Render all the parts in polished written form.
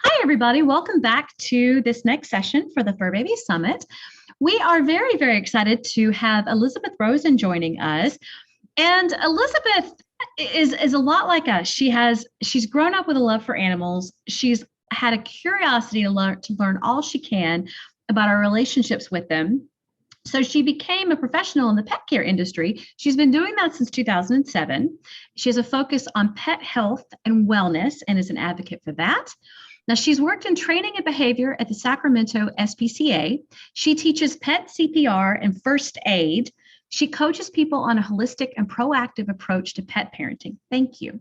Hi, everybody. Welcome back to this next session for the Furbabies Summit. We are very, very excited to have Elisabeth Rosen joining us. And Elisabeth is a lot like us. She's grown up with a love for animals. She's had a curiosity to learn all she can about our relationships with them. So she became a professional in the pet care industry. She's been doing that since 2007. She has a focus on pet health and wellness and is an advocate for that. Now, she's worked in training and behavior at the Sacramento SPCA. She teaches Pet CPR and First Aid. She coaches people on a holistic and proactive approach to pet parenting. Thank you.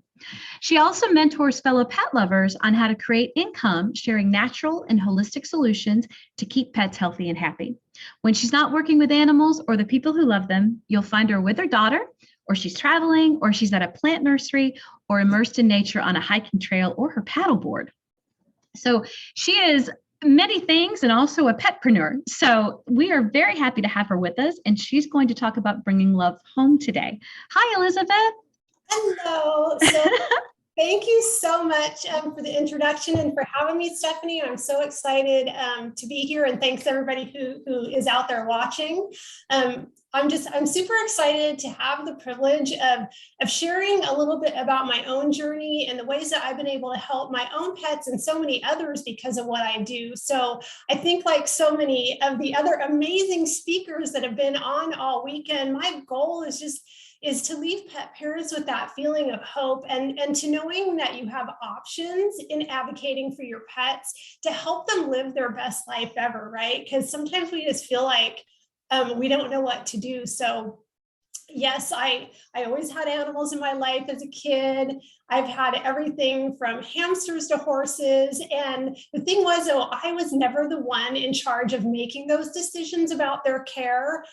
She also mentors fellow pet lovers on how to create income, sharing natural and holistic solutions to keep pets healthy and happy. When she's not working with animals or the people who love them, you'll find her with her daughter, or she's traveling, or she's at a plant nursery, or immersed in nature on a hiking trail or her paddleboard. So she is many things and also a petpreneur. So we are very happy to have her with us, and she's going to talk about bringing love home today. Hi, Elisabeth. Hello. So thank you so much for the introduction and for having me, Stephanie. I'm so excited to be here, and thanks everybody who is out there watching. I'm super excited to have the privilege of sharing a little bit about my own journey and the ways that I've been able to help my own pets and so many others because of what I do. So I think, like so many of the other amazing speakers that have been on all weekend, my goal is to leave pet parents with that feeling of hope and to knowing that you have options in advocating for your pets to help them live their best life ever, right? Because sometimes we just feel like we don't know what to do. So yes, I always had animals in my life as a kid. I've had everything from hamsters to horses. And the thing was, though, I was never the one in charge of making those decisions about their care.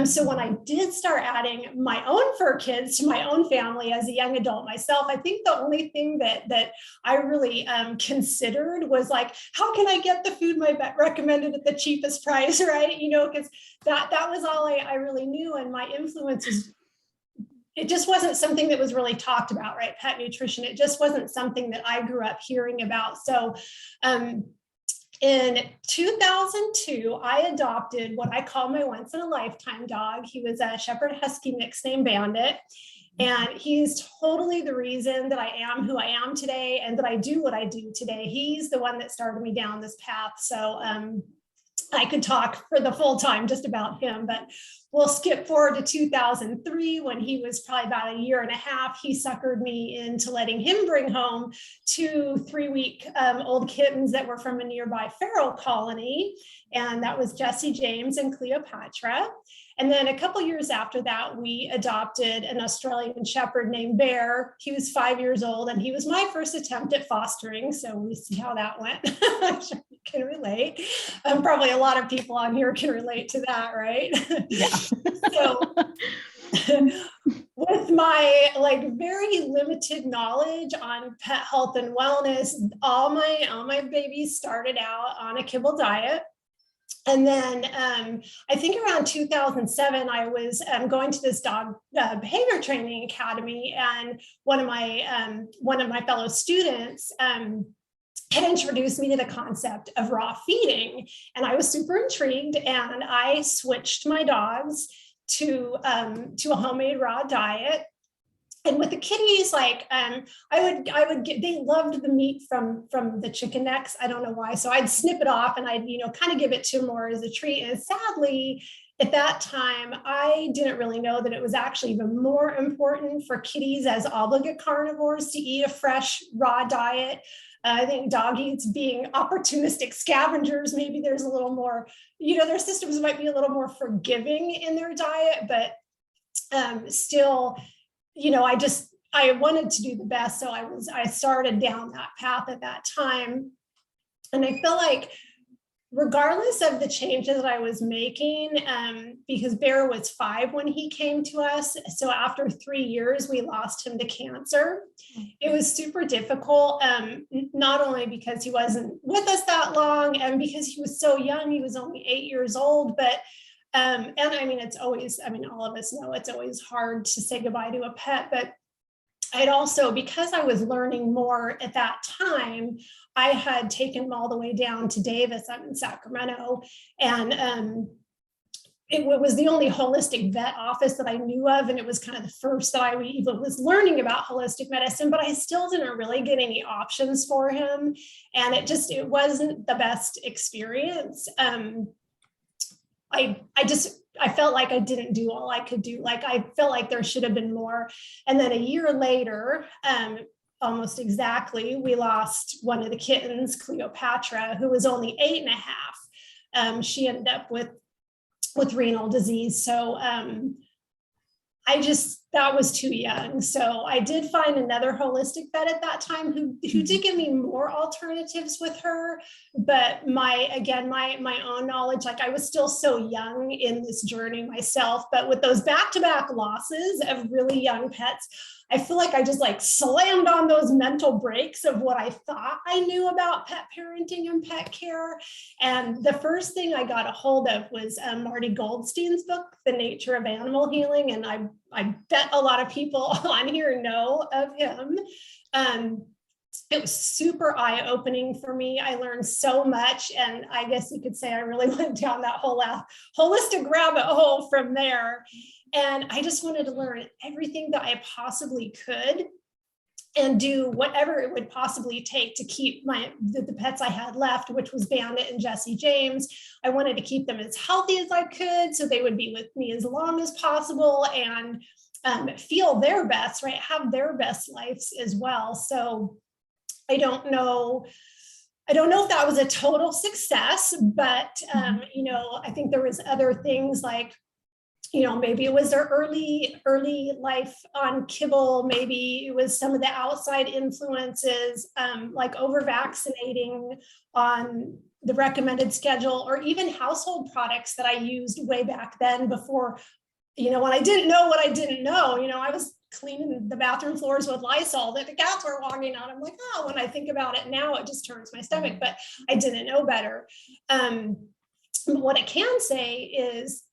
So when I did start adding my own fur kids to my own family as a young adult myself, I think the only thing that I really considered was like, how can I get the food my vet recommended at the cheapest price, right? You know, because that was all I really knew. And my influences, it just wasn't something that was really talked about, right? Pet nutrition. It just wasn't something that I grew up hearing about. So in 2002, I adopted what I call my once in a lifetime dog. He was a Shepherd Husky mix named Bandit. And he's totally the reason that I am who I am today and that I do what I do today. He's the one that started me down this path. So I could talk for the full time just about him, but we'll skip forward to 2003 when he was probably about a year and a half. He suckered me into letting him bring home 2 3-week old kittens that were from a nearby feral colony. And that was Jesse James and Cleopatra. And then a couple years after that, we adopted an Australian Shepherd named Bear. He was 5 years old, and he was my first attempt at fostering. So we see how that went. I'm sure you can relate. Probably a lot of people on here can relate to that, right? Yeah. So with my very limited knowledge on pet health and wellness, all my babies started out on a kibble diet. And then I think around 2007, I was going to this dog behavior training academy, and one of my fellow students had introduced me to the concept of raw feeding, and I was super intrigued, and I switched my dogs to a homemade raw diet. And with the kitties, I would get, they loved the meat from the chicken necks. I don't know why. So I'd snip it off and I'd, kind of give it to them more as a treat. And sadly, at that time, I didn't really know that it was actually even more important for kitties as obligate carnivores to eat a fresh raw diet. I think doggies being opportunistic scavengers, maybe there's a little more, their systems might be a little more forgiving in their diet, but still, I wanted to do the best. So I started down that path at that time. And I feel like regardless of the changes that I was making, because Bear was 5 when he came to us. So after 3 years, we lost him to cancer. It was super difficult, not only because he wasn't with us that long and because he was so young, he was only 8 years old, but and I mean, it's always, all of us know it's always hard to say goodbye to a pet, but I'd also, because I was learning more at that time, I had taken them all the way down to Davis. I'm in Sacramento, and it was the only holistic vet office that I knew of. And it was kind of the first that I even was learning about holistic medicine, but I still didn't really get any options for him. And it wasn't the best experience. I felt like I didn't do all I could do. Like, I felt like there should have been more. And then a year later, almost exactly, we lost one of the kittens, Cleopatra, who was only 8.5. She ended up with renal disease. So that was too young. So I did find another holistic vet at that time who did give me more alternatives with her. But my own knowledge, like, I was still so young in this journey myself, but with those back-to-back losses of really young pets, I feel like I just like slammed on those mental brakes of what I thought I knew about pet parenting and pet care. And the first thing I got a hold of was Marty Goldstein's book, The Nature of Animal Healing. And I bet a lot of people on here know of him. It was super eye-opening for me. I learned so much. And I guess you could say I really went down that whole holistic rabbit hole from there. And I just wanted to learn everything that I possibly could and do whatever it would possibly take to keep the pets I had left, which was Bandit and Jesse James. I wanted to keep them as healthy as I could so they would be with me as long as possible and feel their best, right? Have their best lives as well. So I don't know if that was a total success, but I think there was other things like, maybe it was their early life on kibble. Maybe it was some of the outside influences, like over vaccinating on the recommended schedule, or even household products that I used way back then before, when I didn't know what I didn't know. I was cleaning the bathroom floors with Lysol that the cats were walking on. I'm like, oh, when I think about it now, it just turns my stomach, but I didn't know better. What I can say is,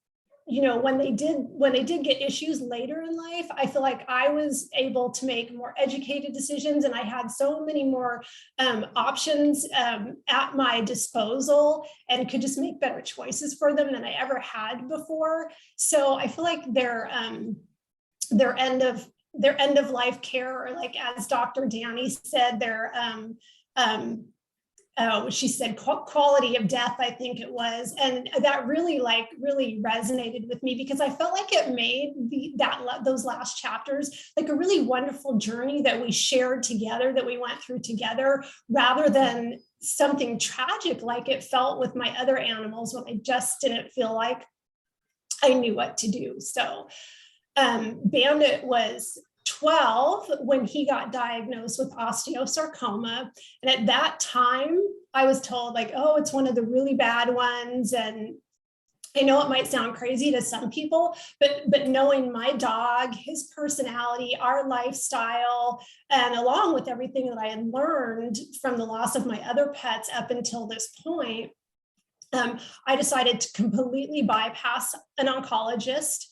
when they did get issues later in life, I feel like I was able to make more educated decisions, and I had so many more options at my disposal and could just make better choices for them than I ever had before. So I feel like their end of life care, or like as Dr. Danny said, she said quality of death, I think it was. And that really resonated with me, because I felt like it made those last chapters like a really wonderful journey that we shared together, that we went through together, rather than something tragic like it felt with my other animals when I just didn't feel like I knew what to do. So Bandit was 12 when he got diagnosed with osteosarcoma. And at that time, I was told like, oh, it's one of the really bad ones. And I know it might sound crazy to some people, but knowing my dog, his personality, our lifestyle, and along with everything that I had learned from the loss of my other pets up until this point, I decided to completely bypass an oncologist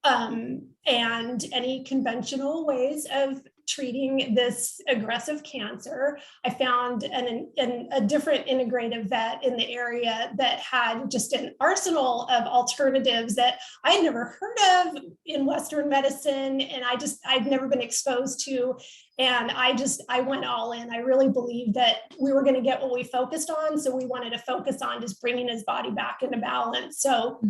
and any conventional ways of treating this aggressive cancer. I found a different integrative vet in the area that had just an arsenal of alternatives that I had never heard of in Western medicine, and I'd never been exposed to. And I went all in. I really believed that we were going to get what we focused on. So we wanted to focus on just bringing his body back into balance. So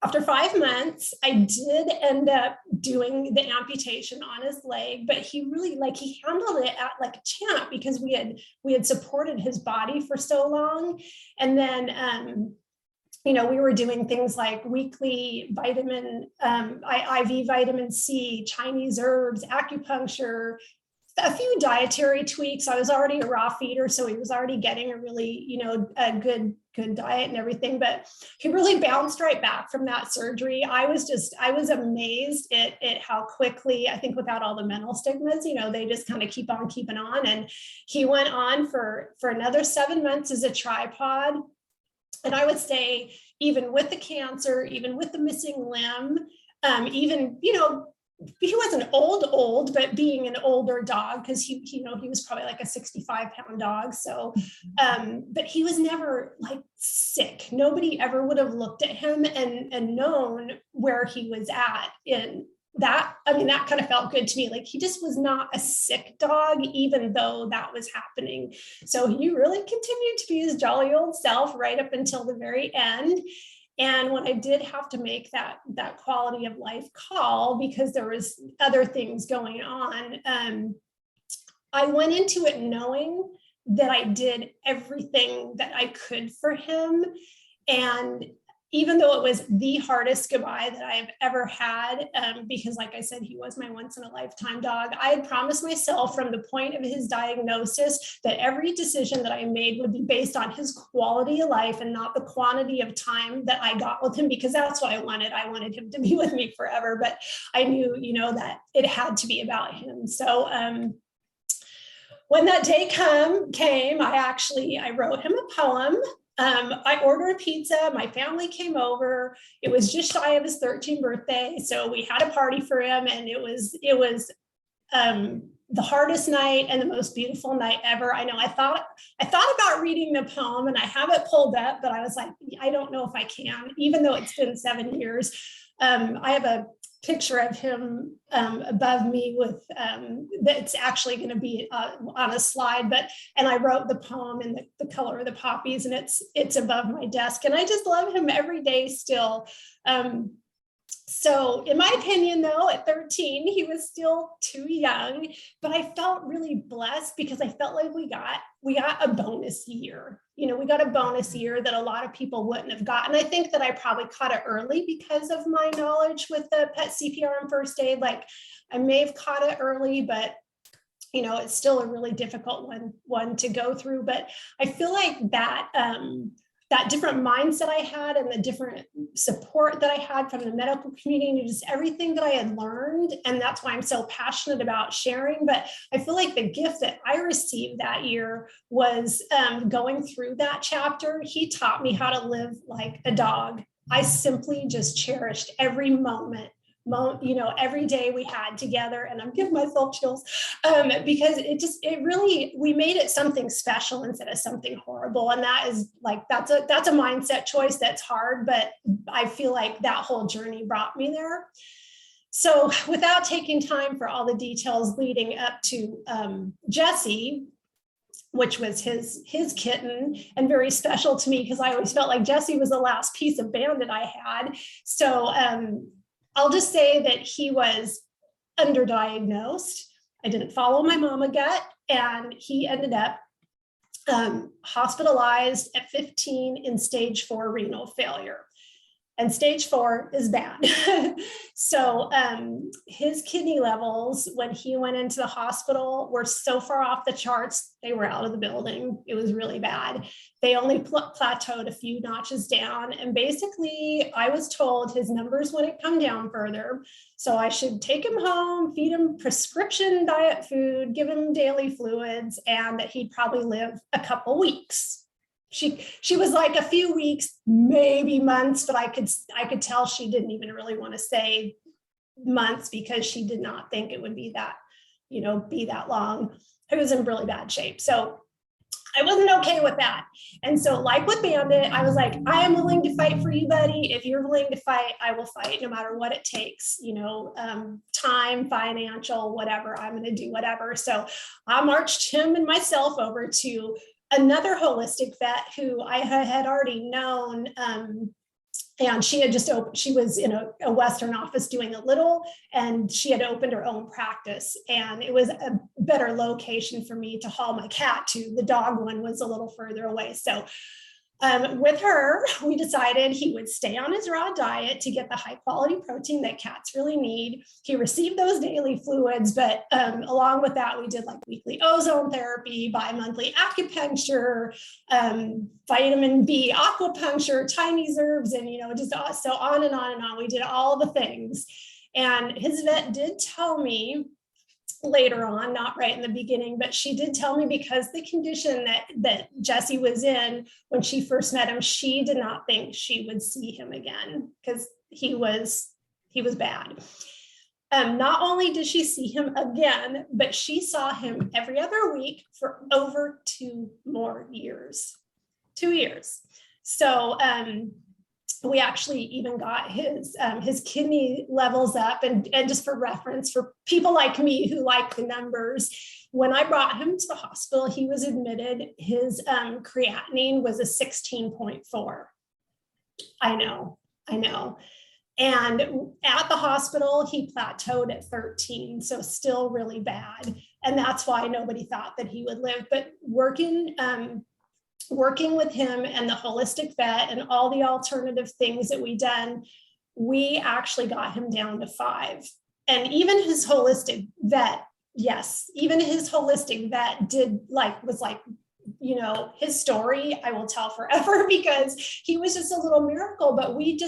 after 5 months, I did end up doing the amputation on his leg, but he really he handled it like a champ, because we had supported his body for so long. And then, we were doing things like weekly IV vitamin C, Chinese herbs, acupuncture, a few dietary tweaks. I was already a raw feeder, so he was already getting a really, a good diet and everything, but he really bounced right back from that surgery. I was amazed at how quickly, I think without all the mental stigmas, they just kind of keep on keeping on. And he went on for another 7 months as a tripod. And I would say, even with the cancer, even with the missing limb, even, he wasn't old, but being an older dog, because he was probably like a 65-pound dog. So, but he was never like sick. Nobody ever would have looked at him and known where he was at in that. I mean, that kind of felt good to me. Like he just was not a sick dog, even though that was happening. So he really continued to be his jolly old self right up until the very end. And when I did have to make that quality of life call, because there was other things going on, I went into it knowing that I did everything that I could for him. And even though it was the hardest goodbye that I've ever had, because like I said, he was my once in a lifetime dog, I had promised myself from the point of his diagnosis that every decision that I made would be based on his quality of life and not the quantity of time that I got with him, because that's what I wanted. I wanted him to be with me forever, but I knew, that it had to be about him. So when that day came, I wrote him a poem. I ordered a pizza. My family came over. It was just shy of his 13th birthday. So we had a party for him, and it was the hardest night and the most beautiful night ever. I know I thought about reading the poem, and I have it pulled up, but I was like, I don't know if I can, even though it's been 7 years. I have a picture of him above me with that's actually going to be on a slide, and I wrote the poem in the color of the poppies, and it's above my desk, and I just love him every day still. So in my opinion, though, at 13, he was still too young, but I felt really blessed because I felt like we got a bonus year. We got a bonus year that a lot of people wouldn't have gotten. I think that I probably caught it early because of my knowledge with the Pet CPR and First Aid. Like I may have caught it early, but it's still a really difficult one to go through. But I feel like that different mindset I had and the different support that I had from the medical community, just everything that I had learned. And that's why I'm so passionate about sharing. But I feel like the gift that I received that year was going through that chapter. He taught me how to live like a dog. I simply just cherished every moment. Every day we had together, and I'm giving myself chills because we made it something special instead of something horrible. And that is like, that's a mindset choice that's hard, but I feel like that whole journey brought me there. So without taking time for all the details leading up to Jesse, which was his kitten and very special to me because I always felt like Jesse was the last piece of bandit I had. So I'll just say that he was underdiagnosed. I didn't follow my mama gut, and he ended up hospitalized at 15 in stage 4 renal failure. And stage 4 is bad. So his kidney levels, when he went into the hospital, were so far off the charts, they were out of the building. It was really bad. They only plateaued a few notches down. And basically, I was told his numbers wouldn't come down further. So I should take him home, feed him prescription diet food, give him daily fluids, and that he'd probably live a couple weeks. She was like a few weeks, maybe months, but I could tell she didn't even really want to say months because she did not think it would be that long. He was in really bad shape. So I wasn't okay with that. And so like with Bandit, I was like, I am willing to fight for you, buddy. If you're willing to fight, I will fight no matter what it takes, time, financial, whatever, I'm going to do whatever. So I marched him and myself over to another holistic vet who I had already known, and she had just opened, she was in a Western office doing a little, and she had opened her own practice, and it was a better location for me to haul my cat to. The dog one was a little further away. So with her, we decided he would stay on his raw diet to get the high quality protein that cats really need. He received those daily fluids, but along with that, we did like weekly ozone therapy, bi-monthly acupuncture, vitamin B aquapuncture, Chinese herbs, and just so on and on and on. We did all the things. And his vet did tell me later on, not right in the beginning, but she did tell me because the condition that Jesse was in when she first met him, she did not think she would see him again because he was bad. Not only did she see him again, but she saw him every other week for over 2 more years. 2 years. So we actually even got his kidney levels up. And just for reference, for people like me who like the numbers, when I brought him to the hospital, he was admitted, his creatinine was a 16.4. I know. And at the hospital, he plateaued at 13, so still really bad. And that's why nobody thought that he would live. But working with him and the holistic vet and all the alternative things that we done, we actually got him down to 5. And even his holistic vet, was like, you know, his story I will tell forever, because he was just a little miracle. But we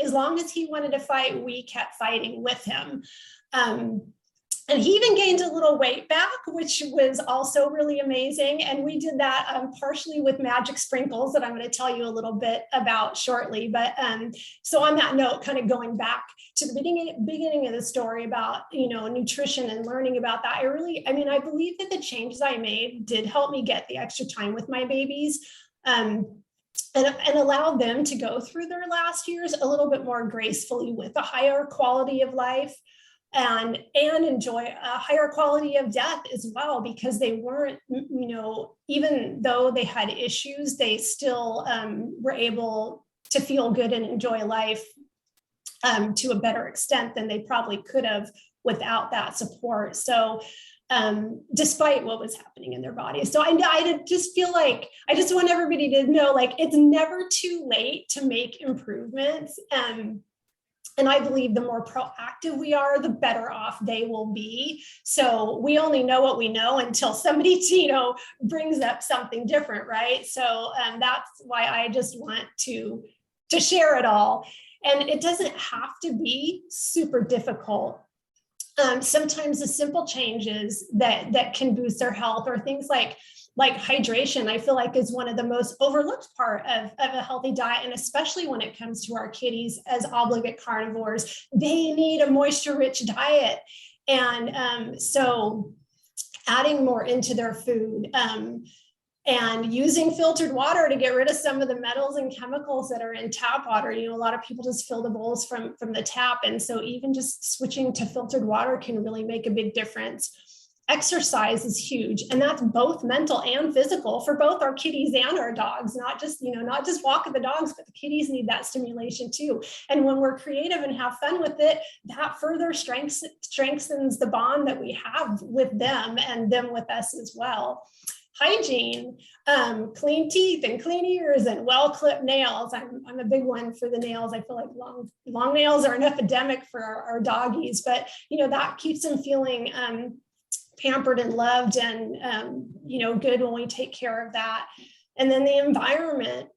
as long as he wanted to fight, we kept fighting with him. And he even gained a little weight back, which was also really amazing. And we did that partially with magic sprinkles that I'm going to tell you a little bit about shortly. But so on that note, kind of going back to the beginning of the story about, you know, nutrition and learning about that, I believe that the changes I made did help me get the extra time with my babies. And allow them to go through their last years a little bit more gracefully with a higher quality of life. And enjoy a higher quality of death as well, because they weren't, you know, even though they had issues, they still were able to feel good and enjoy life to a better extent than they probably could have without that support. So despite what was happening in their bodies. So I just feel like, I just want everybody to know, like, it's never too late to make improvements. And I believe the more proactive we are, the better off they will be. So we only know what we know until somebody, you know, brings up something different, right? So that's why I just want to share it all. And it doesn't have to be super difficult. Sometimes the simple changes that can boost their health, or things like hydration, I feel like is one of the most overlooked part of a healthy diet. And especially when it comes to our kitties as obligate carnivores, they need a moisture-rich diet. And so adding more into their food, and using filtered water to get rid of some of the metals and chemicals that are in tap water. You know, a lot of people just fill the bowls from the tap. And so even just switching to filtered water can really make a big difference. Exercise is huge, and that's both mental and physical for both our kitties and our dogs. Not just walking the dogs, but the kitties need that stimulation too. And when we're creative and have fun with it, that further strengthens the bond that we have with them and them with us as well. Hygiene, clean teeth and clean ears and well-clipped nails. I'm a big one for the nails. I feel like long nails are an epidemic for our doggies, but you know, that keeps them feeling pampered and loved and you know, good when we take care of that. And then the environment,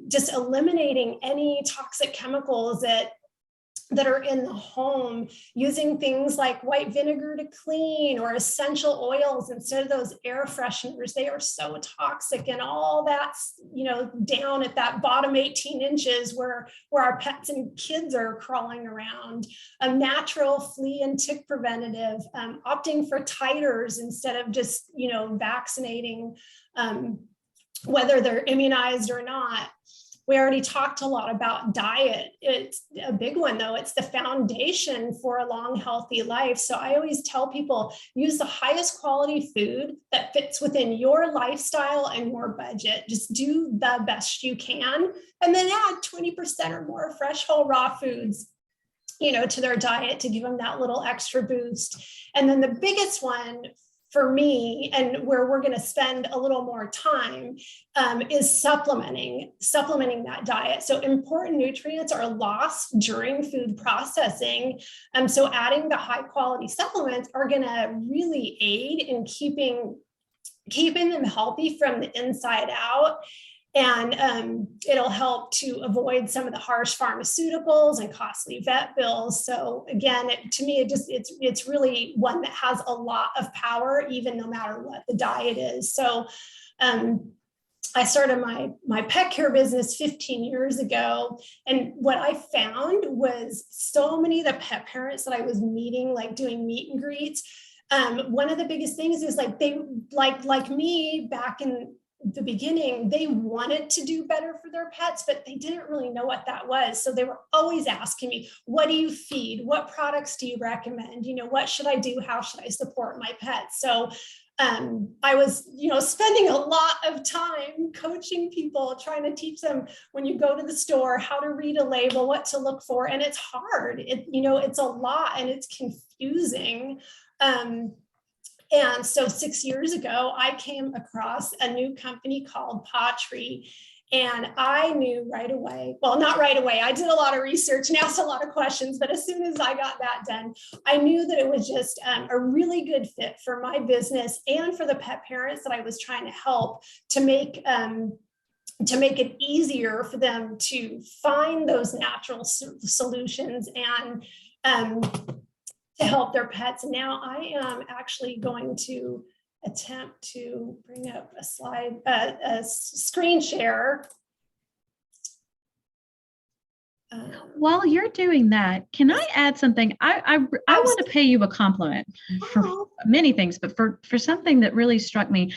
just eliminating any toxic chemicals that are in the home, using things like white vinegar to clean, or essential oils instead of those air fresheners. They are so toxic, and all that's, you know, down at that bottom 18 inches where our pets and kids are crawling around. Natural flea and tick preventative, opting for titers instead of just, you know, vaccinating, whether they're immunized or not. We already talked a lot about diet. It's a big one though. It's the foundation for a long, healthy life. So I always tell people, use the highest quality food that fits within your lifestyle and your budget. Just do the best you can. And then add 20% or more fresh, whole, raw foods, you know, to their diet to give them that little extra boost. And then the biggest one for me, and where we're going to spend a little more time, is supplementing that diet. So important nutrients are lost during food processing. So adding the high quality supplements are going to really aid in keeping them healthy from the inside out. And it'll help to avoid some of the harsh pharmaceuticals and costly vet bills. So again, to me, it's really one that has a lot of power, even no matter what the diet is. So I started my pet care business 15 years ago. And what I found was so many of the pet parents that I was meeting, like doing meet and greets. One of the biggest things is like, they like me back in the beginning, they wanted to do better for their pets, but they didn't really know what that was. So they were always asking me, what do you feed? What products do you recommend? What should I do? How should I support my pets? So I was, spending a lot of time coaching people, trying to teach them when you go to the store, how to read a label, what to look for. And it's hard. It's a lot and it's confusing. And so 6 years ago, I came across a new company called Pottery. And I knew right away, well, not right away, I did a lot of research and asked a lot of questions, but as soon as I got that done, I knew that it was just a really good fit for my business and for the pet parents that I was trying to help to make it easier for them to find those natural solutions and to help their pets. And now I am actually going to attempt to bring up a slide, a screen share. While you're doing that, can I add something? I want to pay you a compliment for many things, but for something that really struck me.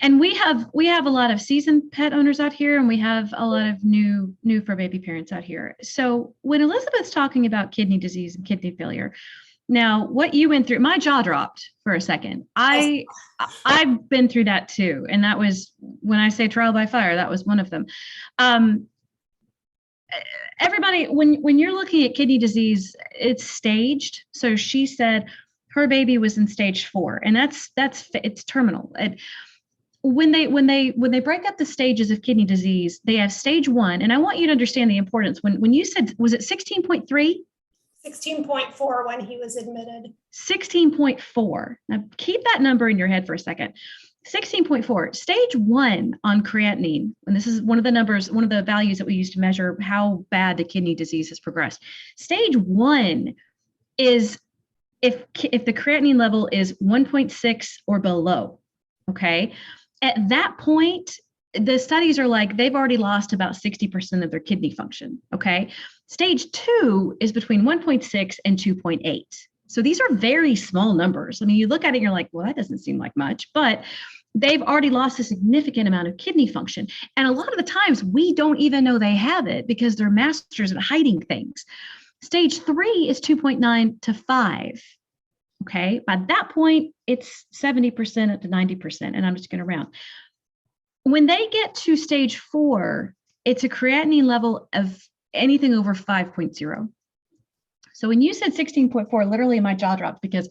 And we have a lot of seasoned pet owners out here, and we have a lot of new fur baby parents out here. So when Elisabeth's talking about kidney disease and kidney failure, now, what you went through, my jaw dropped for a second. I've been through that too. And that was, when I say trial by fire, that was one of them. Everybody, when you're looking at kidney disease, it's staged. So she said her baby was in stage 4, and it's terminal. When they break up the stages of kidney disease, they have stage 1. And I want you to understand the importance. When you said, was it 16.3? 16.4 when he was admitted. 16.4. Now keep that number in your head for a second. 16.4, stage 1 on creatinine, and this is one of the numbers, one of the values that we use to measure how bad the kidney disease has progressed. Stage 1 is if the creatinine level is 1.6 or below, okay? At that point, the studies are like, they've already lost about 60% of their kidney function, okay? Stage 2 is between 1.6 and 2.8. So these are very small numbers. I mean, you look at it and you're like, well, that doesn't seem like much, but they've already lost a significant amount of kidney function. And a lot of the times we don't even know they have it because they're masters at hiding things. Stage 3 is 2.9 to 5. Okay. By that point, it's 70% up to 90%. And I'm just going to round. When they get to stage 4, it's a creatinine level of anything over 5.0. So when you said 16.4, literally my jaw dropped because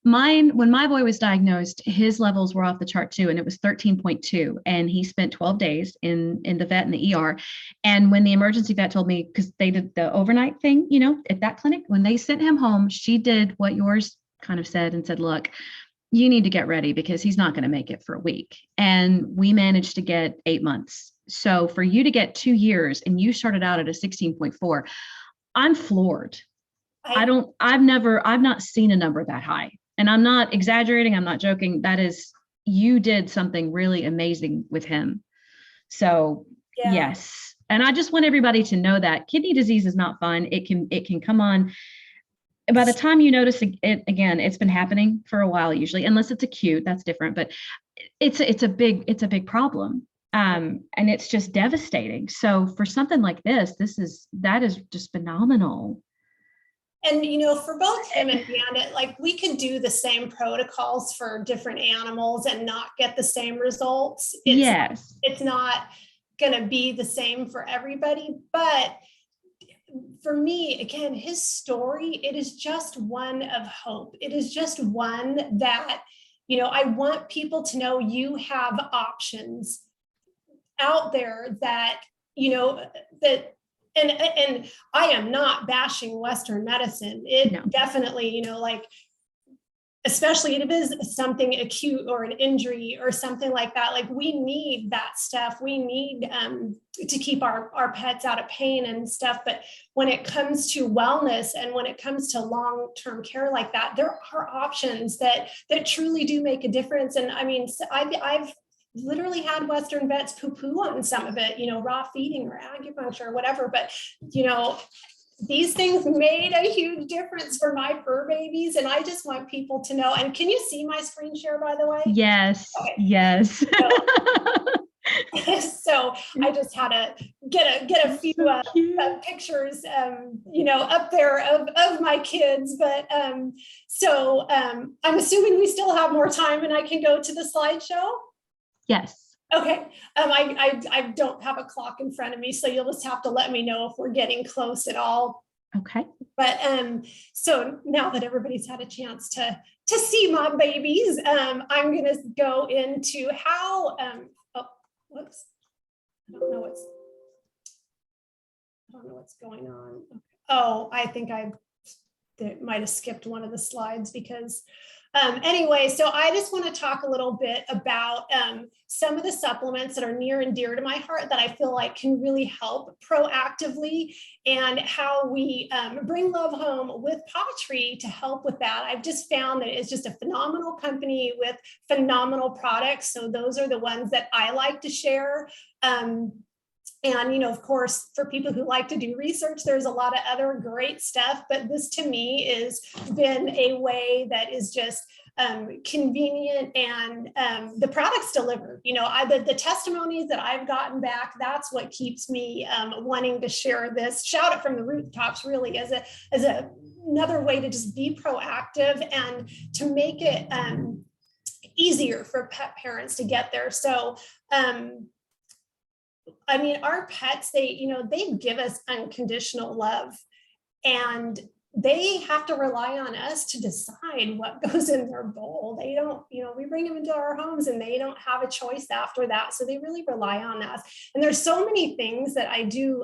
when my boy was diagnosed, his levels were off the chart too, and it was 13.2. And he spent 12 days in the vet in the ER. And when the emergency vet told me, because they did the overnight thing, at that clinic, when they sent him home, she did what yours kind of said and said, look, you need to get ready because he's not going to make it for a week. And we managed to get 8 months. So for you to get 2 years and you started out at a 16.4, I'm floored. I've not seen a number that high. And I'm not exaggerating. I'm not joking. You did something really amazing with him. So yeah. Yes. And I just want everybody to know that kidney disease is not fun. It can come on. By the time you notice it again, it's been happening for a while, usually, unless it's acute, that's different, but it's a big problem. And it's just devastating. So for something like that is just phenomenal. And, for both him and Bandit, like we could do the same protocols for different animals and not get the same results. It's not going to be the same for everybody. But for me, again, his story, it is just one of hope. It is just one that, I want people to know you have options out there that, and I am not bashing Western medicine. It definitely, especially if it is something acute or an injury or something like that, like we need that stuff. We need to keep our pets out of pain and stuff. But when it comes to wellness and when it comes to long-term care like that, there are options that truly do make a difference. And I mean, I've literally had Western vets poo-poo on some of it, raw feeding or acupuncture or whatever. But, these things made a huge difference for my fur babies. And I just want people to know. And can you see my screen share, by the way? Yes. Okay. Yes. So I just had to get a few pictures, up there of my kids. But I'm assuming we still have more time and I can go to the slideshow. Yes. Okay. I don't have a clock in front of me, so you'll just have to let me know if we're getting close at all. Okay. But so now that everybody's had a chance to see my babies, I'm going to go into how. Whoops. I don't know what's going on. Okay. Oh, I think I might have skipped one of the slides because anyway, so I just want to talk a little bit about some of the supplements that are near and dear to my heart that I feel like can really help proactively, and how we bring love home with Patry to help with that. I've just found that it's just a phenomenal company with phenomenal products. So those are the ones that I like to share. And, of course, for people who like to do research, there's a lot of other great stuff, but this to me has been a way that is just convenient, and the products delivered. The testimonies that I've gotten back, that's what keeps me wanting to share this, shout it from the rooftops, really, as another way to just be proactive and to make it easier for pet parents to get there. So, our pets, they give us unconditional love, and they have to rely on us to decide what goes in their bowl. They don't, we bring them into our homes and they don't have a choice after that. So they really rely on us. And there's so many things that I do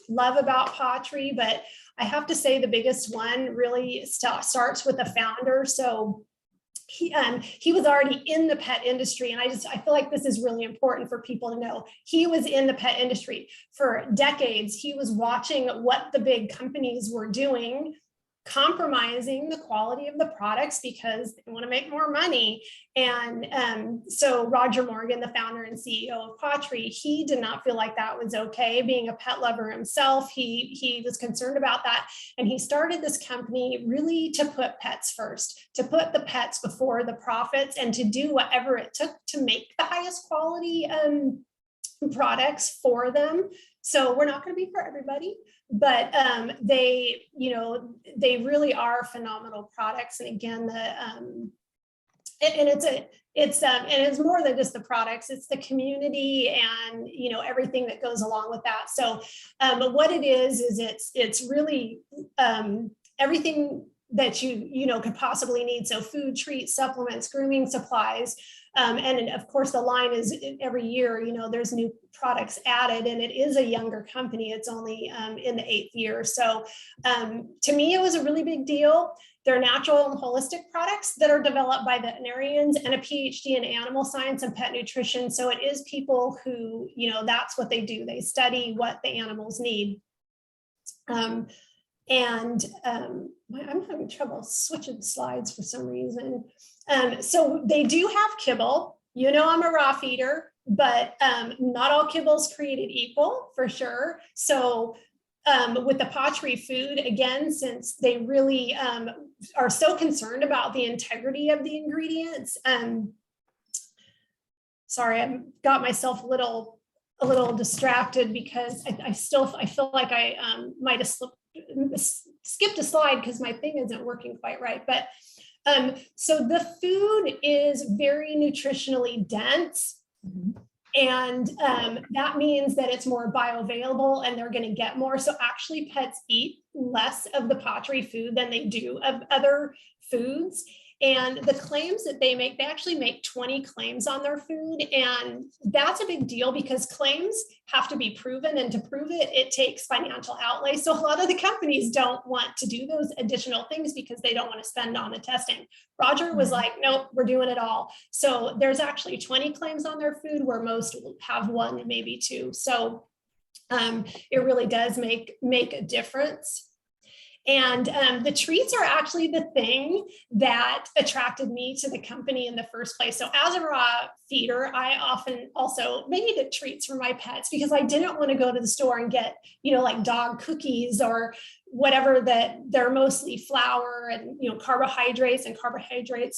love about Patry, but I have to say the biggest one really starts with the founder. So he was already in the pet industry. And I feel like this is really important for people to know. He was in the pet industry for decades. He was watching what the big companies were doing, compromising the quality of the products because they want to make more money. And so Roger Morgan, the founder and CEO of Patry, he did not feel like that was okay. Being a pet lover himself, he was concerned about that. And he started this company really to put pets first, to put the pets before the profits, and to do whatever it took to make the highest quality products for them. So we're not going to be for everybody, but they really are phenomenal products. And again, it's more than just the products; it's the community and everything that goes along with that. So, what it is it's really everything that you could possibly need. So food, treats, supplements, grooming supplies. And of course, the line is every year, there's new products added, and it is a younger company. It's only in the 8th year. So to me, it was a really big deal. They're natural and holistic products that are developed by veterinarians and a PhD in animal science and pet nutrition. So it is people who, that's what they do. They study what the animals need. I'm having trouble switching slides for some reason. So they do have kibble. I'm a raw feeder, but not all kibbles created equal, for sure. So with the Patry food, again, since they really are so concerned about the integrity of the ingredients. Sorry, I got myself a little distracted because I feel like I might have skipped a slide because my thing isn't working quite right. But so the food is very nutritionally dense. Mm-hmm. And that means that it's more bioavailable and they're going to get more. So actually pets eat less of the Patry food than they do of other foods. And the claims that they actually make 20 claims on their food. And that's a big deal because claims have to be proven, and to prove it, it takes financial outlay. So a lot of the companies don't want to do those additional things because they don't want to spend on the testing. Roger was like, nope, we're doing it all. So there's actually 20 claims on their food where most have 1, maybe 2. So it really does make a difference. And the treats are actually the thing that attracted me to the company in the first place. So as a raw feeder, I often also made the treats for my pets because I didn't want to go to the store and get, like dog cookies or whatever, that they're mostly flour and, carbohydrates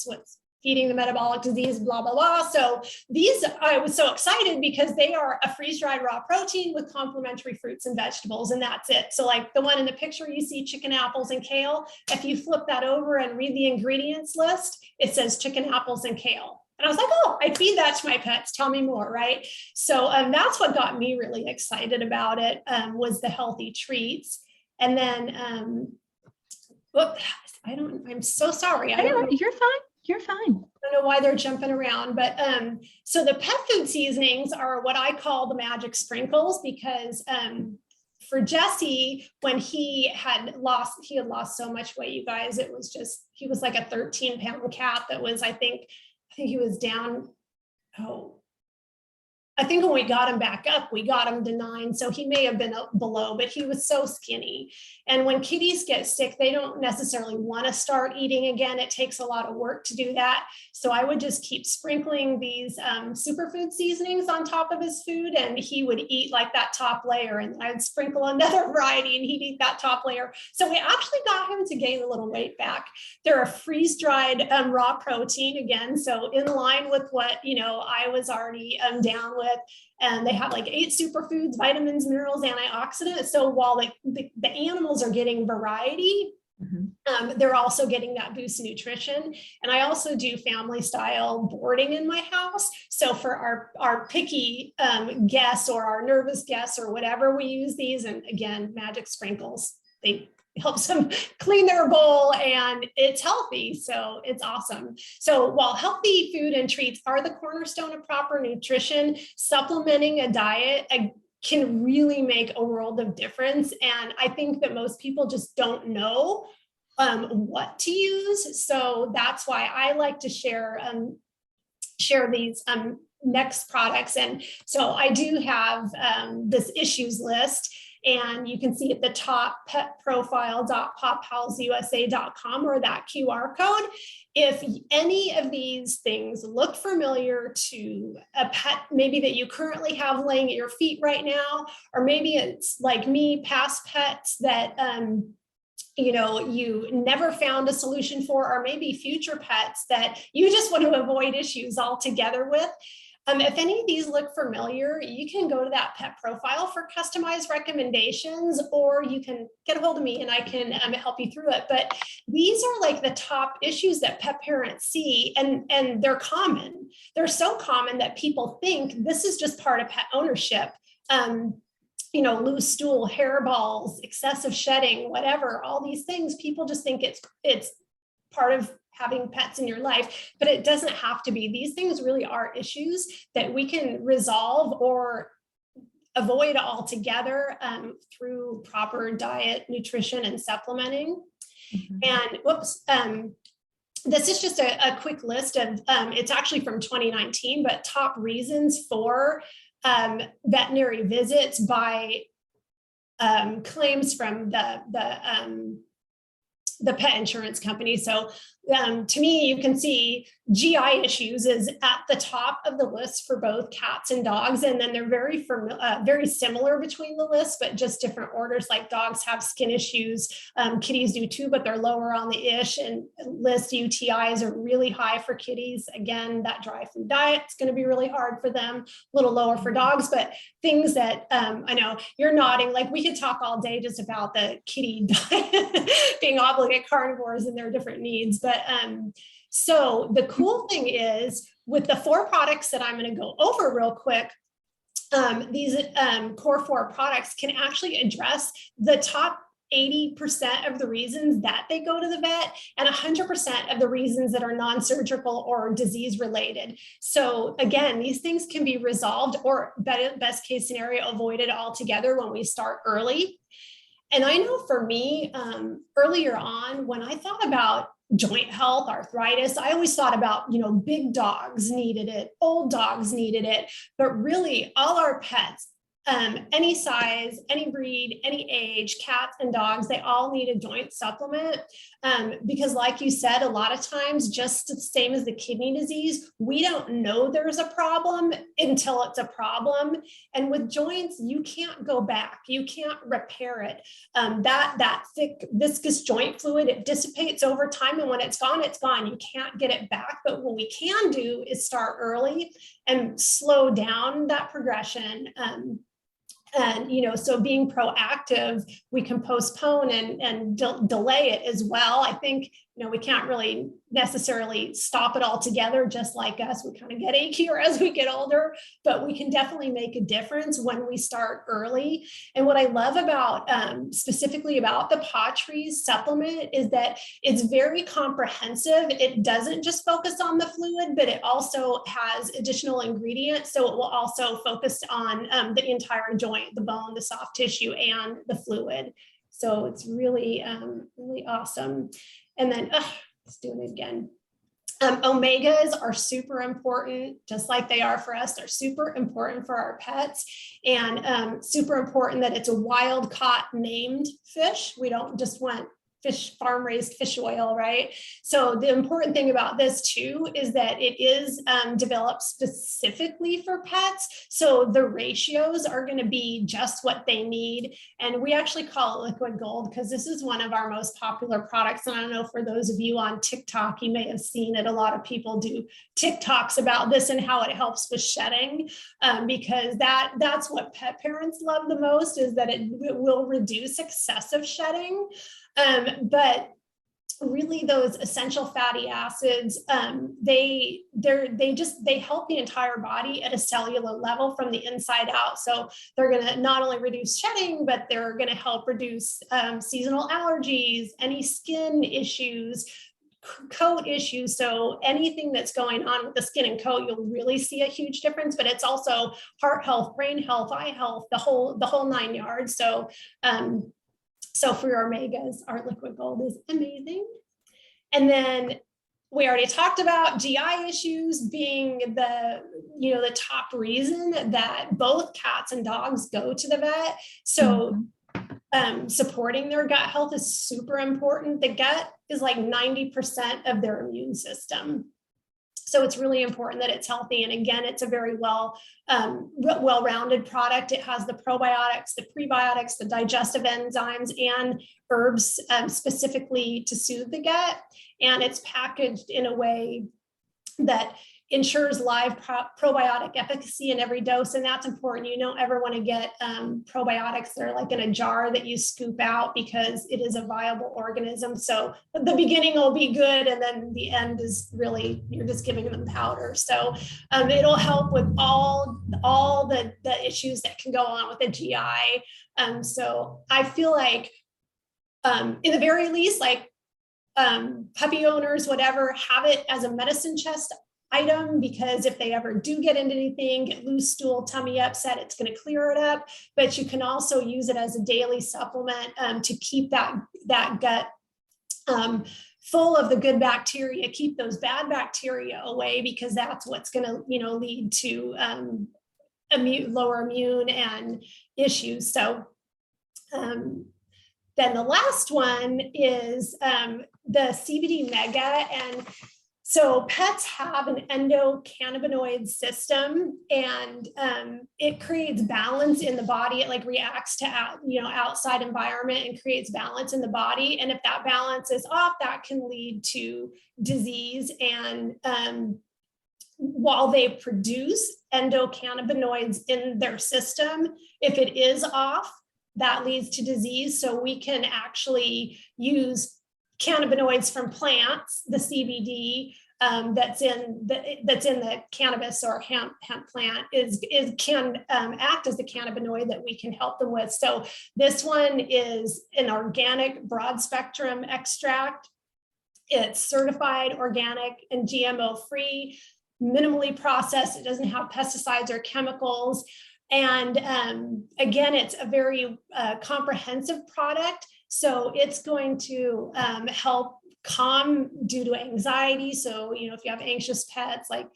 with feeding the metabolic disease, blah, blah, blah. So these, I was so excited because they are a freeze-dried raw protein with complementary fruits and vegetables, and that's it. So like the one in the picture, you see chicken, apples, and kale. If you flip that over and read the ingredients list, it says chicken, apples, and kale. And I was like, oh, I feed that to my pets. Tell me more, right? So that's what got me really excited about it, was the healthy treats. And then, I'm so sorry. You're fine. You're fine. I don't know why they're jumping around, but so the pet food seasonings are what I call the magic sprinkles, because for Jesse, when he had lost so much weight, you guys, it was just, he was like a 13-pound cat that was, I think he was down, I think when we got him back up, we got him to 9. So he may have been below, but he was so skinny. And when kitties get sick, they don't necessarily want to start eating again. It takes a lot of work to do that. So I would just keep sprinkling these superfood seasonings on top of his food, and he would eat like that top layer, and I'd sprinkle another variety and he'd eat that top layer. So we actually got him to gain a little weight back. They're a freeze-dried raw protein again. So in line with what, I was already down with. And they have like 8 superfoods, vitamins, minerals, antioxidants. So while the animals are getting variety, they're also getting that boost in nutrition. And I also do family style boarding in my house. So for our picky guests or our nervous guests or whatever, we use these. And again, magic sprinkles, they helps them clean their bowl, and it's healthy. So it's awesome. So while healthy food and treats are the cornerstone of proper nutrition, supplementing a diet can really make a world of difference. And I think that most people just don't know what to use. So that's why I like to share these next products. And so I do have this issues list. And you can see at the top, petprofile.pophoususa.com, or that QR code. If any of these things look familiar to a pet, maybe that you currently have laying at your feet right now, or maybe it's like me, past pets that you never found a solution for, or maybe future pets that you just want to avoid issues altogether with. If any of these look familiar, you can go to that pet profile for customized recommendations, or you can get a hold of me and I can help you through it. But these are like the top issues that pet parents see, and they're common. They're so common that people think this is just part of pet ownership. Loose stool, hairballs, excessive shedding, whatever, all these things, people just think it's part of having pets in your life, but it doesn't have to be. These things really are issues that we can resolve or avoid altogether through proper diet, nutrition, and supplementing. And this is just a quick list of, it's actually from 2019, but top reasons for veterinary visits by claims from the pet insurance company. So to me, you can see GI issues is at the top of the list for both cats and dogs. And then they're very similar between the lists, but just different orders. Like dogs have skin issues, kitties do too, but they're lower on the ish and list. UTIs are really high for kitties. Again, that dry food diet is going to be really hard for them, a little lower for dogs, but things that I know you're nodding, like we could talk all day just about the kitty diet being obligate carnivores and their different needs. But so the cool thing is with the 4 products that I'm going to go over real quick, these core 4 products can actually address the top 80% of the reasons that they go to the vet and 100% of the reasons that are non-surgical or disease related. So again, these things can be resolved or best case scenario avoided altogether when we start early. And I know for me, earlier on, when I thought about joint health, arthritis, I always thought about, big dogs needed it, old dogs needed it, but really all our pets any size, any breed, any age, cats and dogs, they all need a joint supplement. Because like you said, a lot of times, just the same as the kidney disease, we don't know there's a problem until it's a problem. And with joints, you can't go back. You can't repair it. That thick viscous joint fluid, it dissipates over time. And when it's gone, it's gone. You can't get it back. But what we can do is start early and slow down that progression. And, so being proactive, we can postpone and delay it as well. I think, we can't really necessarily stop it altogether, just like us. We kind of get achier as we get older, but we can definitely make a difference when we start early. And what I love about, specifically about the Paw Trees supplement, is that it's very comprehensive. It doesn't just focus on the fluid, but it also has additional ingredients. So it will also focus on the entire joint, the bone, the soft tissue, and the fluid. So it's really, really awesome. And then, let's do it again. Omegas are super important, just like they are for us. They're super important for our pets, and super important that it's a wild caught named fish. We don't just want farm raised fish oil, right? So the important thing about this too is that it is developed specifically for pets. So the ratios are going to be just what they need. And we actually call it liquid gold because this is one of our most popular products. And I don't know, for those of you on TikTok, you may have seen it. A lot of people do TikToks about this and how it helps with shedding, because that's what pet parents love the most, is that it will reduce excessive shedding. But really, those essential fatty acids, they help the entire body at a cellular level from the inside out. So they're going to not only reduce shedding, but they're going to help reduce seasonal allergies, any skin issues, coat issues. So anything that's going on with the skin and coat, you'll really see a huge difference. But it's also heart health, brain health, eye health, the whole 9 yards. So for your omegas, our liquid gold is amazing. And then we already talked about GI issues being the top reason that both cats and dogs go to the vet. So supporting their gut health is super important. The gut is like 90% of their immune system. So it's really important that it's healthy. And again, it's a very well-rounded product. It has the probiotics, the prebiotics, the digestive enzymes, and herbs specifically to soothe the gut. And it's packaged in a way that ensures live probiotic efficacy in every dose. And that's important. You don't ever want to get probiotics that are like in a jar that you scoop out, because it is a viable organism. So the beginning will be good, and then the end is really, you're just giving them powder. So it'll help with all the issues that can go on with the GI. So I feel like in the very least, like puppy owners, whatever, have it as a medicine chest item, because if they ever do get into anything, get loose stool, tummy upset, it's going to clear it up. But you can also use it as a daily supplement to keep that gut full of the good bacteria, keep those bad bacteria away, because that's what's going to lead to lower immune and issues. So then the last one is the CBD Mega. And so pets have an endocannabinoid system, and it creates balance in the body. It like reacts to outside environment and creates balance in the body. And if that balance is off, that can lead to disease. And while they produce endocannabinoids in their system, if it is off, that leads to disease. So we can actually use cannabinoids from plants, the CBD that's in the cannabis or hemp plant can act as the cannabinoid that we can help them with. So this one is an organic broad spectrum extract. It's certified organic and GMO free, minimally processed. It doesn't have pesticides or chemicals. And again, it's a very comprehensive product. So it's going to help calm due to anxiety. So, if you have anxious pets, like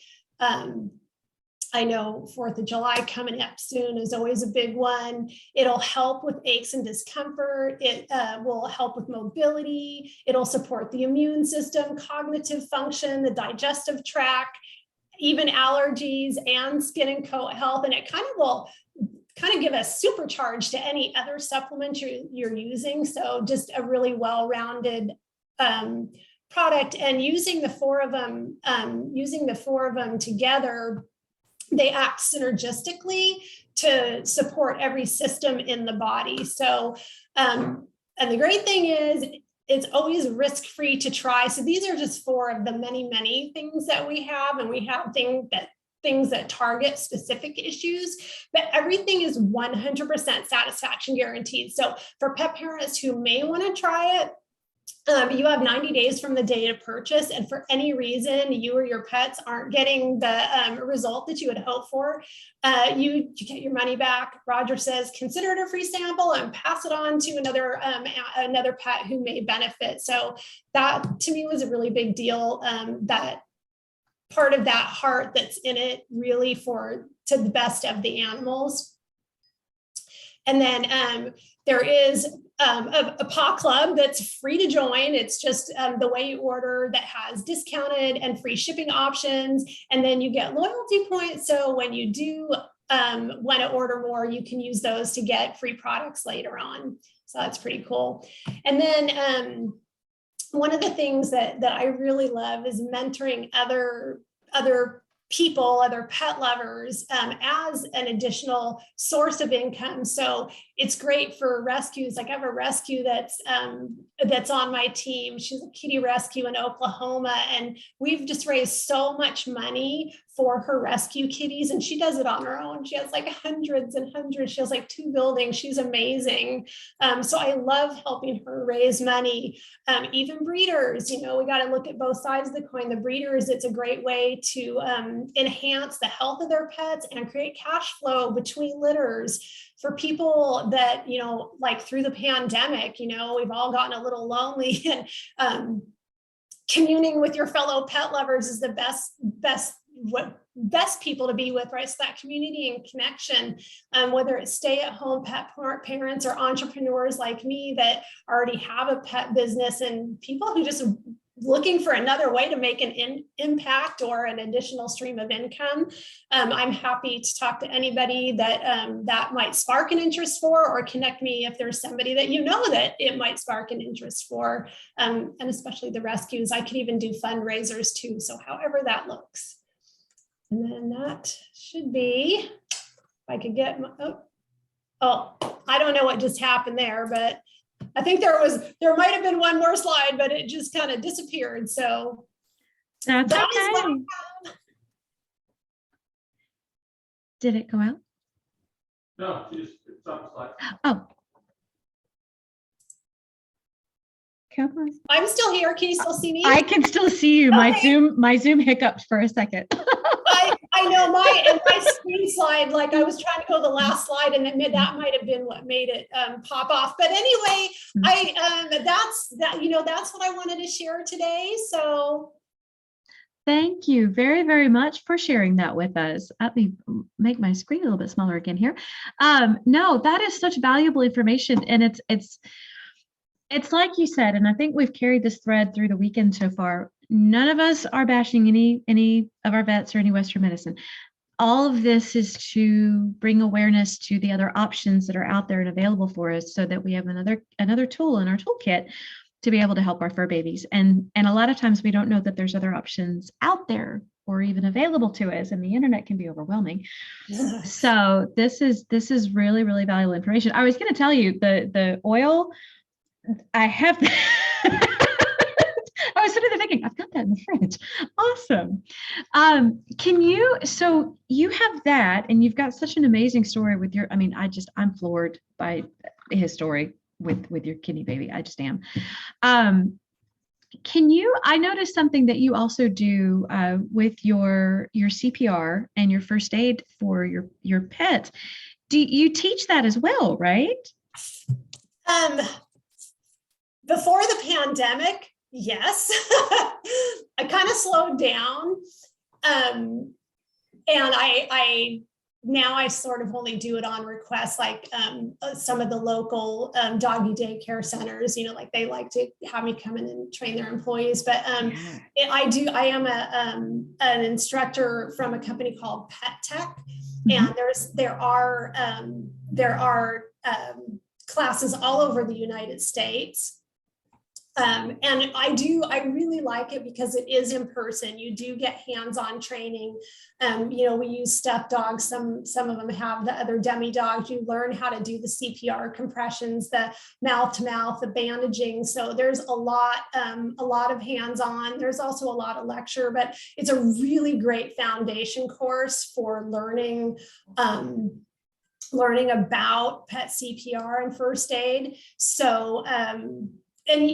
I know 4th of July coming up soon is always a big one. It'll help with aches and discomfort. It will help with mobility. It'll support the immune system, cognitive function, the digestive tract, even allergies and skin and coat health. And it kind of will give a supercharge to any other supplement you're using. So just a really well-rounded product. And using the four of them together, they act synergistically to support every system in the body. So, and the great thing is it's always risk-free to try. So these are just 4 of the many, many things that we have. And we have things that target specific issues, but everything is 100% satisfaction guaranteed. So for pet parents who may want to try it, you have 90 days from the day of purchase. And for any reason you or your pets aren't getting the result that you had hoped for, you get your money back. Roger says, consider it a free sample and pass it on to another pet who may benefit. So that to me was a really big deal, that part of that heart that's in it really to the best of the animals. And then there is a paw club that's free to join. It's just the way you order that has discounted and free shipping options. And then you get loyalty points. So when you do want to order more, you can use those to get free products later on. So that's pretty cool. And then one of the things that I really love is mentoring other people, other pet lovers, as an additional source of income. So it's great for rescues. Like I have a rescue that's on my team. She's a kitty rescue in Oklahoma, and we've just raised so much money for her rescue kitties, and she does it on her own. She has like hundreds and hundreds. She has like 2 buildings. She's amazing. So I love helping her raise money. Even breeders, we got to look at both sides of the coin. The breeders, it's a great way to enhance the health of their pets and create cash flow between litters. For people that, like through the pandemic, we've all gotten a little lonely, and communing with your fellow pet lovers is the best people to be with, right? So that community and connection, whether it's stay-at-home pet parents or entrepreneurs like me that already have a pet business, and people who just looking for another way to make an impact or an additional stream of income. I'm happy to talk to anybody that might spark an interest for, or connect me if there's somebody that that it might spark an interest for, and especially the rescues. I could even do fundraisers too, so however that looks. And then that should be, if I could get my, I don't know what just happened there, but I think there might have been one more slide, but it just kind of disappeared. So that's okay. Did it go out? No, it's on the slide. Oh. Come on. I'm still here. Can you still see me? I can still see you. Okay. My Zoom hiccuped for a second. I know my screen slide, like I was trying to go the last slide, and that might have been what made it pop off. But anyway, that's what I wanted to share today. So thank you very, very much for sharing that with us. Let me make my screen a little bit smaller again here. No, that is such valuable information, and it's like you said, and I think we've carried this thread through the weekend so far. None of us are bashing any of our vets or any Western medicine. All of this is to bring awareness to the other options that are out there and available for us, so that we have another tool in our toolkit to be able to help our fur babies. And a lot of times we don't know that there's other options out there or even available to us, and the internet can be overwhelming. So this is really, really valuable information. I was going to tell you the oil. I have. I was sitting there thinking, I've got that in the fridge. Awesome. So you have that, and you've got such an amazing story with I'm floored by his story with your kitty baby. I just am. I noticed something that you also do with your CPR and your first aid for your pet. Do you teach that as well, right? Before the pandemic, yes. I kind of slowed down. And And I now I sort of only do it on request, like some of the local doggy daycare centers, like they like to have me come in and train their employees. But I am an instructor from a company called Pet Tech, and there are classes all over the United States. And I really like it because it is in person. You do get hands-on training. We use stuffed dogs. Some of them have the other dummy dogs. You learn how to do the CPR compressions, the mouth-to-mouth, the bandaging. So there's a lot of hands-on. There's also a lot of lecture, but it's a really great foundation course for learning about pet CPR and first aid. So, I've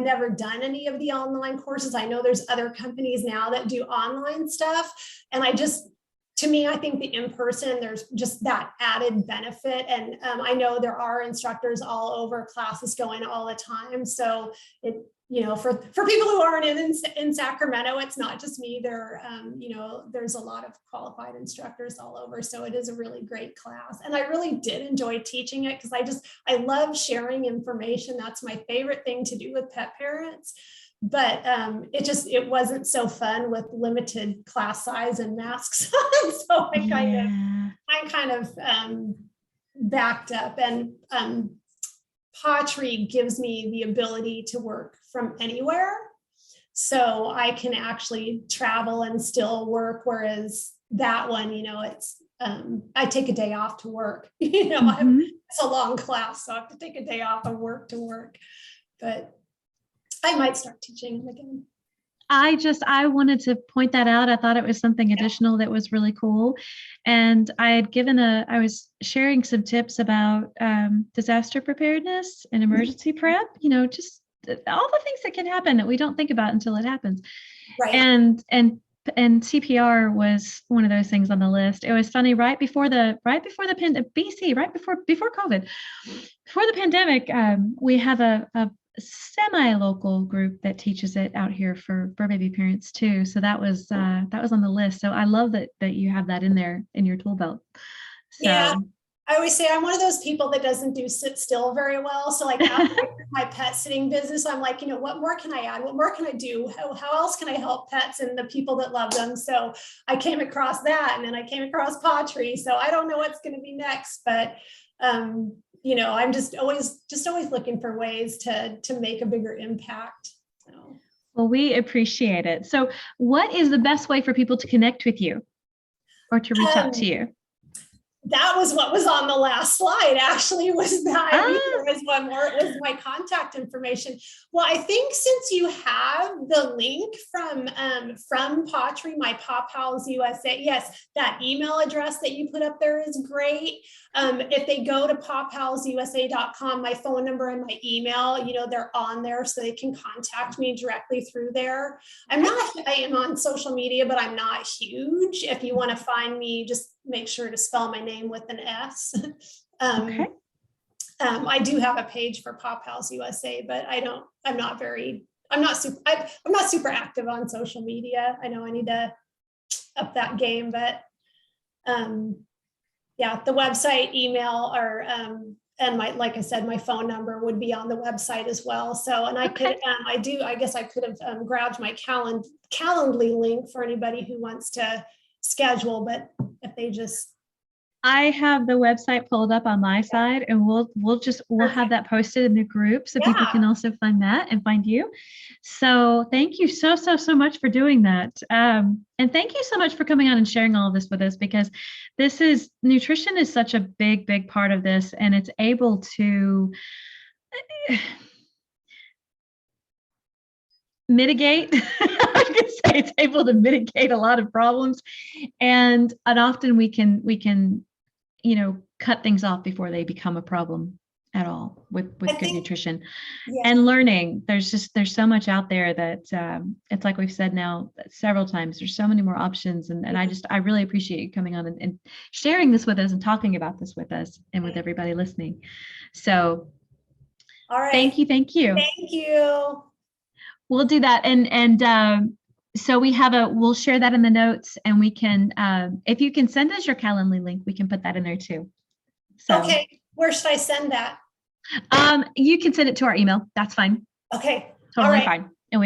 never done any of the online courses. I know there's other companies now that do online stuff. And I think the in-person, there's just that added benefit. And I know there are instructors all over, classes going all the time. So for people who aren't in Sacramento, it's not just me. There's a lot of qualified instructors all over. So it is a really great class. And I really did enjoy teaching it because I love sharing information. That's my favorite thing to do with pet parents. But it wasn't so fun with limited class size and masks. So I kind of backed up, and Pottery gives me the ability to work from anywhere. So I can actually travel and still work. Whereas that one, it's, I take a day off to work, it's a long class. So I have to take a day off of work to work, but I might start teaching again. I wanted to point that out. I thought it was something additional that was really cool. And I was sharing some tips about disaster preparedness and emergency prep, just all the things that can happen that we don't think about until it happens. Right. And CPR was one of those things on the list. It was funny, right before the pandemic, before COVID, before the pandemic, we have a semi-local group that teaches it out here for Furbaby parents too. So that was on the list. So I love that you have that in there in your tool belt. So. Yeah, I always say I'm one of those people that doesn't do sit still very well. So like after my pet sitting business, I'm like, what more can I add? What more can I do? How else can I help pets and the people that love them? So I came across that, and then I came across Pottery. So I don't know what's going to be next, but I'm just always looking for ways to make a bigger impact. So. Well, we appreciate it. So what is the best way for people to connect with you or to reach out to you? That was what was on the last slide, actually, was that there was one more. It was my contact information. Well, I think since you have the link from Pottery, my Paw Pals USA, yes, that email address that you put up there is great. If they go to pawpalsusa.com, my phone number and my email, they're on there, so they can contact me directly through there. I am on social media, but I'm not huge. If you want to find me, just make sure to spell my name with an S. Okay. I do have a page for Paw Pals USA, but I'm not super active on social media. I know I need to up that game, but the website, email, or and like I said, my phone number would be on the website as well. So, and I could, I guess I could have grabbed my Calendly link for anybody who wants to schedule, but if they just. I have the website pulled up on my side, and we'll have that posted in the group so people can also find that and find you. So thank you so much for doing that. And thank you so much for coming on and sharing all of this with us, because nutrition is such a big part of this, and it's able to mitigate. I could say it's able to mitigate a lot of problems, and often we can cut things off before they become a problem at all with good nutrition and learning. There's so much out there that it's like we've said now several times, there's so many more options. And I really appreciate you coming on and sharing this with us and talking about this with us and with everybody listening. So all right. Thank you. Thank you. We'll do that. And So we'll share that in the notes, and we can, if you can send us your Calendly link, we can put that in there too. So, Okay, where should I send that? you can send it to our email. That's fine. Okay. Totally All right. fine.